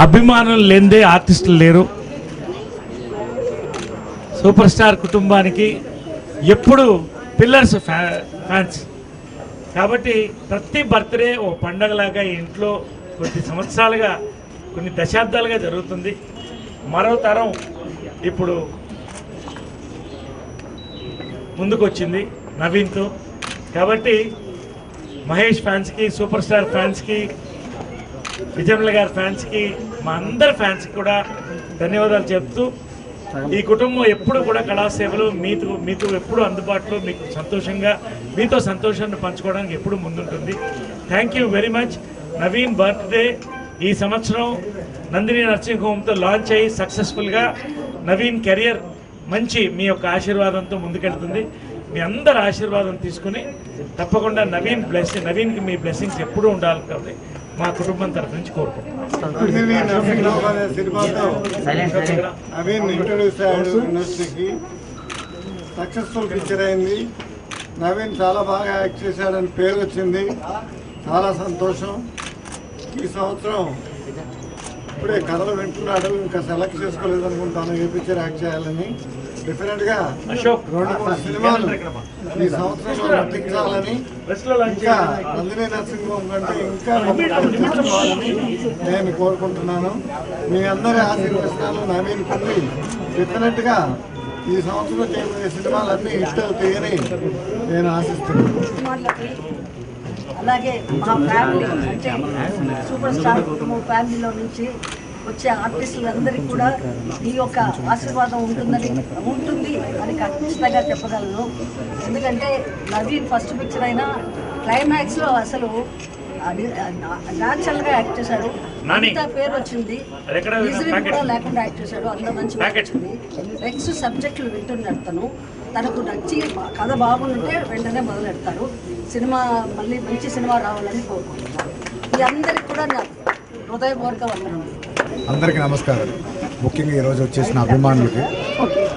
అభిమానులు లేనిదే ఆర్టిస్టులు లేరు. సూపర్ స్టార్ కుటుంబానికి ఎప్పుడు పిల్లర్స్ ఫ్యాన్స్ కాబట్టి ప్రతి బర్త్డే ఓ పండగలాగా ఇంట్లో కొన్ని సంవత్సరాలుగా కొన్ని దశాబ్దాలుగా జరుగుతుంది. మరో తరం ఇప్పుడు ముందుకొచ్చింది నవీన్తో. కాబట్టి మహేష్ ఫ్యాన్స్కి, సూపర్ స్టార్ ఫ్యాన్స్కి, విజయమల గారి ఫ్యాన్స్కి, మా అందరి ఫ్యాన్స్కి కూడా ధన్యవాదాలు చెప్తూ ఈ కుటుంబం ఎప్పుడు కూడా కళాసేవలు మీకు ఎప్పుడు అందుబాటులో మీకు సంతోషంగా మీతో సంతోషాన్ని పంచుకోవడానికి ఎప్పుడు ముందుంటుంది. Thank you very much. Naveen birthday ఈ సంవత్సరం నందిని నర్సింగ్ హోమ్తో లాంచ్ అయ్యి సక్సెస్ఫుల్గా నవీన్ కెరియర్ మంచి మీ యొక్క ఆశీర్వాదంతో ముందుకెళ్తుంది. మీ అందరి ఆశీర్వాదం తీసుకుని తప్పకుండా నవీన్కి మీ బ్లెస్సింగ్స్ ఎప్పుడూ ఉండాలి కాబట్టి మా కుటుంబం తరఫు నుంచి కోరుకుంటున్నాం. సక్సెస్ఫుల్ పిక్చర్ అయింది. నవీన్ చాలా బాగా యాక్ట్ చేశాడని పేరు వచ్చింది. చాలా సంతోషం. ఈ సంవత్సరం ఇప్పుడే కథలు వింటున్నాడు, ఇంకా సెలెక్ట్ చేసుకోలేదు అనుకుంటాను ఏ పిక్చర్ యాక్ట్ చేయాలని. డిఫరెంట్గా 2-3 సినిమాలు ఈ సంవత్సరంలో నటించాలని, ఇంకా నందిని నర్సింగ్ హోమ్ కంటే ఇంకా నటించాలని నేను కోరుకుంటున్నాను. మీ అందరి ఆశీర్వచనాలు నవీన్ కుంది డెఫినెట్గా ఈ సంవత్సరం చేయబోయే సినిమాలన్నీ హిట్ అవుతాయని నేను ఆశిస్తున్నాను. అలాగే మా ఫ్యామిలీ అంటే సూపర్ స్టార్ ఫ్యామిలీలో నుంచి వచ్చే ఆర్టిస్టులందరికీ కూడా ఈ యొక్క ఆశీర్వాదం ఉంటుంది అని ఖచ్చితంగా చెప్పగలను. ఎందుకంటే నవీన్ ఫస్ట్ పిక్చర్ అయినా క్లైమాక్స్లో అసలు న్యాచురల్గా యాక్ట్ చేశాడు. అంత పేరు వచ్చింది. కూడా లేకుండా యాక్ట్ చేశాడు. అంత మంచి వచ్చింది. నెక్స్ట్ సబ్జెక్టులు వింటున్నాడు తనకు నచ్చి కథ బాగుంటే వెంటనే మొదలెడతాడు. సినిమా మళ్ళీ మంచి సినిమా రావాలని కోరుకుంటున్నాను. మీ అందరికి కూడా నా హృదయపూర్వక వందనాలు. అందరికీ నమస్కారం. ముఖ్యంగా ఈరోజు వచ్చేసిన అభిమానులకి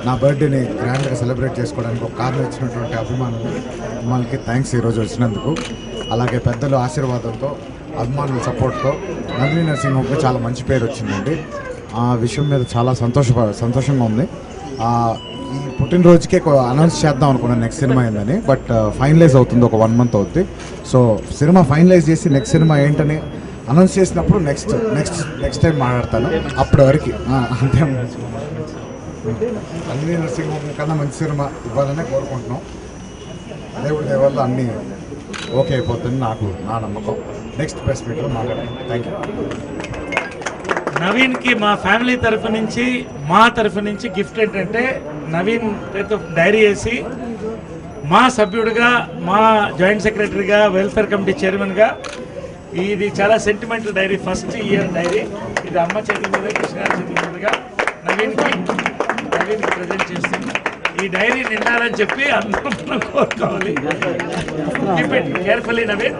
నా బర్త్డేని గ్రాండ్గా సెలబ్రేట్ చేసుకోవడానికి ఒక కారణం ఇచ్చినటువంటి అభిమానులకి థ్యాంక్స్ ఈరోజు వచ్చినందుకు. అలాగే పెద్దల ఆశీర్వాదంతో, అభిమానుల సపోర్ట్తో నందిని నర్సింగ్ హోమ్కి చాలా మంచి పేరు వచ్చిందండి. ఆ విషయం మీద చాలా సంతోషంగా ఉంది. ఈ పుట్టినరోజుకే అనౌన్స్ చేద్దాం అనుకున్నాను నెక్స్ట్ సినిమా ఏందని, బట్ ఫైనలైజ్ అవుతుంది, ఒక 1 month అవుతుంది. సో సినిమా ఫైనలైజ్ చేసి నెక్స్ట్ సినిమా ఏంటని అనౌన్స్ చేసినప్పుడు నెక్స్ట్ టైం మాట్లాడతాను. అప్పటి వరకు అంతే. నందిని నర్సింగ్ హోమ్ కన్నా మంచి సినిమా ఇవ్వాలనే కోరుకుంటున్నాం. దేవుడి దయ వల్ల అన్నీ ఓకే అయిపోతుంది నా నమ్మకం. నెక్స్ట్ ప్రెస్ మీట్లో మాట్లాడతాం. Thank you. నవీన్కి మా ఫ్యామిలీ తరఫు నుంచి, మా తరఫు నుంచి గిఫ్ట్ ఏంటంటే నవీన్ పేరుతో డైరీ వేసి మా సభ్యుడిగా, మా జాయింట్ సెక్రటరీగా, వెల్ఫేర్ కమిటీ చైర్మన్గా ఇది చాలా sentimental diary, first year diary. ఇది అమ్మ చేతుల మీద, కృష్ణ చేతుల మీదుగా నవీన్కి ప్రజెంట్ చేస్తుంది. ఈ డైరీ నిండాలని చెప్పి అందరూ కోరుకోవాలి. Keep it carefully Naveen.